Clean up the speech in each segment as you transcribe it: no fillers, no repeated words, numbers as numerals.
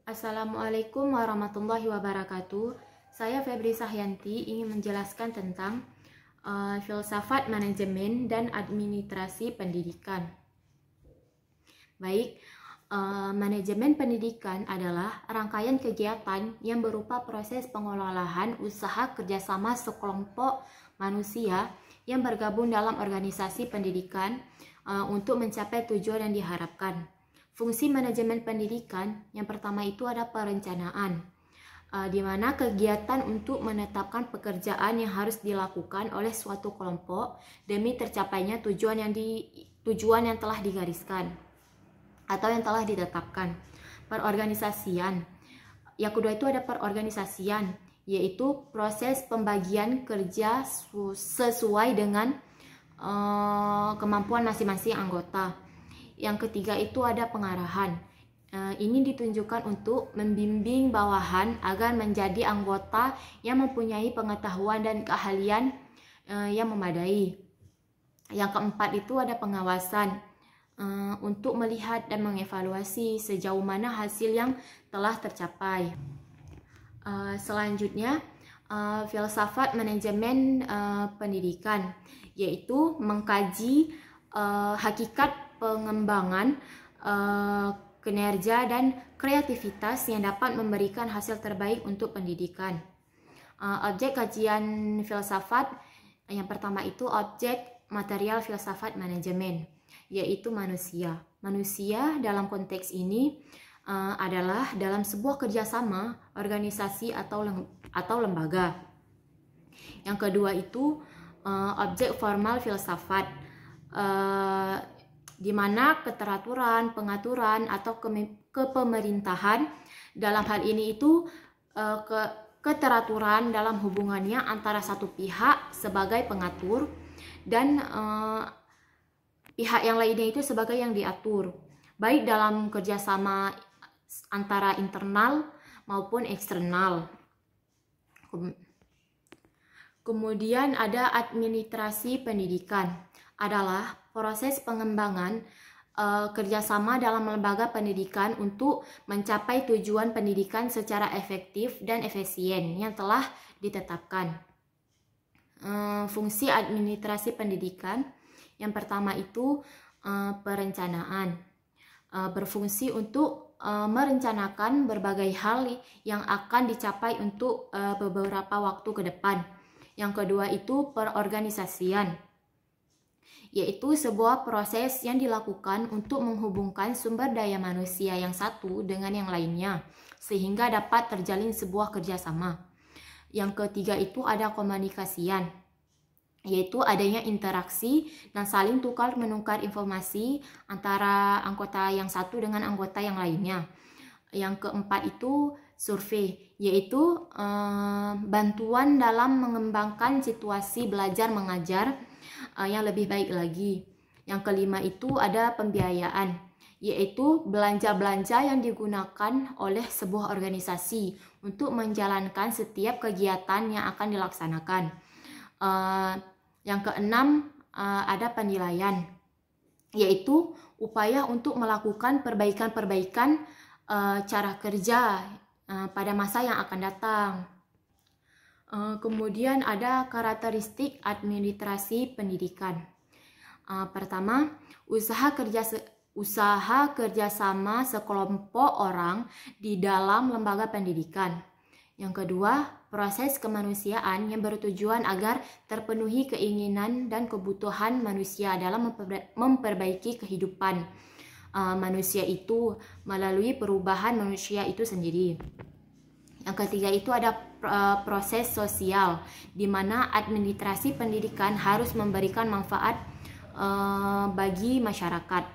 Assalamualaikum warahmatullahi wabarakatuh. Saya Febri Sahyanti ingin menjelaskan tentang filsafat manajemen dan administrasi pendidikan. Baik, manajemen pendidikan adalah rangkaian kegiatan yang berupa proses pengelolaan usaha kerjasama sekelompok manusia yang bergabung dalam organisasi pendidikan untuk mencapai tujuan yang diharapkan. Fungsi manajemen pendidikan yang pertama itu ada perencanaan, di mana kegiatan untuk menetapkan pekerjaan yang harus dilakukan oleh suatu kelompok demi tercapainya tujuan yang telah digariskan atau yang telah ditetapkan. Perorganisasian, yang kedua itu ada perorganisasian, yaitu proses pembagian kerja sesuai dengan kemampuan masing-masing anggota. Yang ketiga itu ada pengarahan. Ini ditunjukkan untuk membimbing bawahan agar menjadi anggota yang mempunyai pengetahuan dan keahlian yang memadai. Yang keempat itu ada pengawasan, untuk melihat dan mengevaluasi sejauh mana hasil yang telah tercapai. Selanjutnya, filsafat manajemen pendidikan, yaitu mengkaji hakikat pengembangan kinerja dan kreativitas yang dapat memberikan hasil terbaik untuk pendidikan. Objek kajian filsafat yang pertama itu objek material filsafat manajemen, yaitu manusia. Manusia dalam konteks ini adalah dalam sebuah kerjasama, organisasi atau lembaga. Yang kedua itu objek formal filsafat, di mana keteraturan, pengaturan, atau kepemerintahan. Dalam hal ini itu keteraturan dalam hubungannya antara satu pihak sebagai pengatur dan pihak yang lainnya itu sebagai yang diatur, baik dalam kerjasama antara internal maupun eksternal. Kemudian ada administrasi pendidikan, adalah proses pengembangan kerjasama dalam lembaga pendidikan untuk mencapai tujuan pendidikan secara efektif dan efisien yang telah ditetapkan. Fungsi administrasi pendidikan yang pertama itu perencanaan, berfungsi untuk merencanakan berbagai hal yang akan dicapai untuk beberapa waktu ke depan. Yang kedua itu perorganisasian, yaitu sebuah proses yang dilakukan untuk menghubungkan sumber daya manusia yang satu dengan yang lainnya, sehingga dapat terjalin sebuah kerjasama. Yang ketiga itu ada komunikasian, yaitu adanya interaksi dan saling tukar-menukar informasi antara anggota yang satu dengan anggota yang lainnya. Yang keempat itu survei, yaitu bantuan dalam mengembangkan situasi belajar mengajar yang lebih baik lagi. Yang kelima itu ada pembiayaan, yaitu belanja-belanja yang digunakan oleh sebuah organisasi untuk menjalankan setiap kegiatan yang akan dilaksanakan. Yang keenam ada penilaian, yaitu upaya untuk melakukan perbaikan-perbaikan cara kerja pada masa yang akan datang. Kemudian ada karakteristik administrasi pendidikan. Pertama, usaha kerjasama sekelompok orang di dalam lembaga pendidikan. Yang kedua, proses kemanusiaan yang bertujuan agar terpenuhi keinginan dan kebutuhan manusia dalam memperbaiki kehidupan manusia itu melalui perubahan manusia itu sendiri. Yang ketiga itu ada proses sosial, di mana administrasi pendidikan harus memberikan manfaat bagi masyarakat.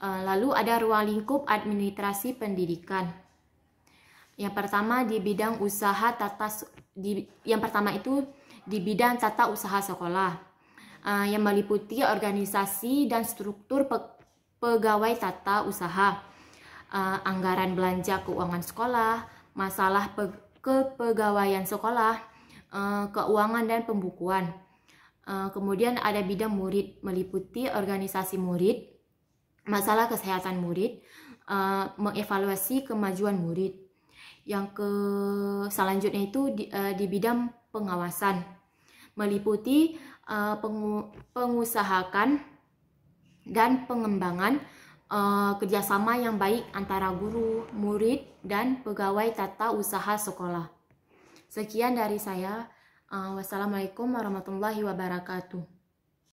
Lalu ada ruang lingkup administrasi pendidikan. Yang pertama di bidang di bidang tata usaha sekolah, yang meliputi organisasi dan struktur pegawai tata usaha, anggaran belanja keuangan sekolah, masalah kepegawaian sekolah, keuangan dan pembukuan. Kemudian ada bidang murid, meliputi organisasi murid, masalah kesehatan murid, mengevaluasi kemajuan murid. Selanjutnya itu di bidang pengawasan, meliputi pengusahakan dan pengembangan kerjasama yang baik antara guru, murid, dan pegawai tata usaha sekolah. Sekian dari saya. Wassalamualaikum warahmatullahi wabarakatuh.